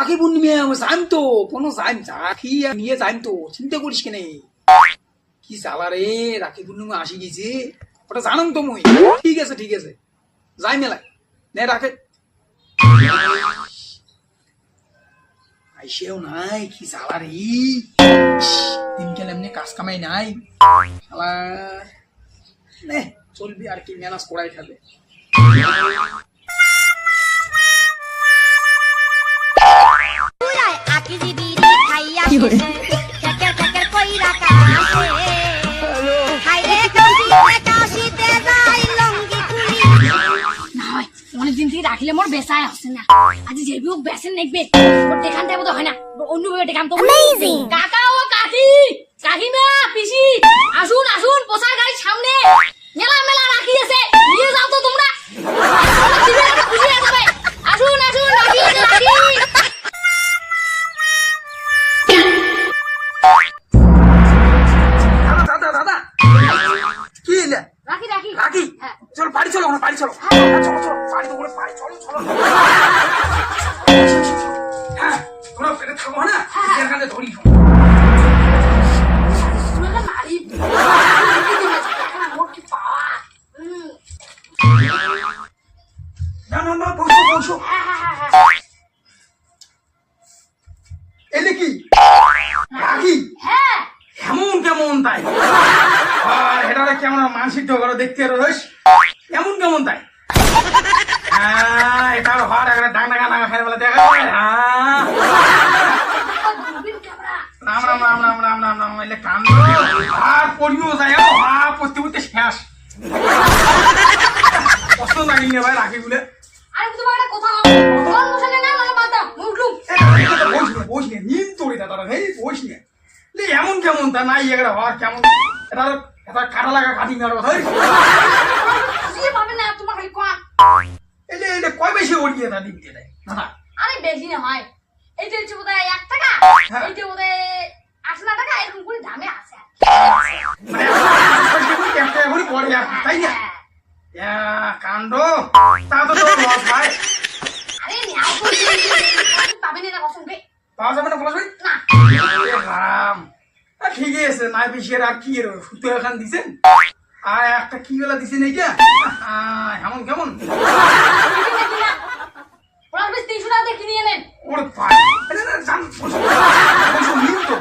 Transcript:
রাখি পূর্ণিমা যাইম তো কোনো যাইম রাখি নিয়ে যাইম তো চিন্তা করিস কেনে কি জ্বালা রে রাখি পূর্ণিমা আসি গেছে ওটা জানাম তো মুই ঠিক আছে যাই মেলা নে রাখে আইসেও নাই কি জ্বালা রে দিনকাল এমনি কাজ কামাই নাই শালা নে চলবি আর কি ম্যানেজ করাই খাবে অনেকদিন থেকে রাখলে মোর বেসায় আসছে না আজ যে বিয়োগ বেসেন দেখবে ওর দেখান দেবো তো হয় না অন্যভাবে দেখান তো কাকা ও কাকি কাকিমা পিসি আসুন আসুন পোষার গাড়ির সামনে মেলা মেলা রাখি আছে নিয়ে যাও তো তোমরা খুশি হয়ে যাবে আসুন আসুন রাখি আছে রাখি দাদা কি এলে রাখি রাখি রাখি হ্যাঁ চলো বাড়ি চলো না বাড়ি চলো চলো বাড়ি তো বাড়ি চলো হ্যাঁ তোমরা পেটে থাকবো না এখানে ধরি না বসো এলে কি রাখি হ্যাঁ কেমন তাই আর এটা কেমন মানসিক ঢোকারো দেখতে রয়েছ কেমন তাই এটা হর একটা ডাঙ্গা ডাঙ্গা খাই বলে দেখা রাম রাম রাম রাম রাম রাম রাম এলে কান্দ আর পড়িও যায় পড়তে পড়তে শেষ কষ্ট লাগি না ভাই রাখি বলে আরে তোমার একটা কথা বল বসালে না মানে বাতা মুখলুম বস নে নিন তোরে দাদা ভাই বস নে এমন কেমন তা নাই একটা হর কেমন এটা কাটা লাগা কাটি মারো ধর বুঝিয়ে পাবে না তোমার খালি কোয়া এলে কয় বেশি ওড়িয়ে না দিবি দেয় দাদা আরে বেশি না হয় এইটা হচ্ছে বোধহয় 1 টাকা এইটা বোধহয় 8 টাকা এরকম করে দামে আছে মানে পড়ে তাই না কাণ্ড তা তো লস ভাই আরে নাও পাবে না কসমকে পাওয়া যাবে না বলছ না রাম ঠিকই আছে নাই বেশি আর কি সুতো এখান দিছেন আর একটা কি বেলা দিছেন এইটা এমন কেমন ওরা বেশ 300 টাকা দিয়ে কিনে নেন ওরে ভাই জান বসো নিন তো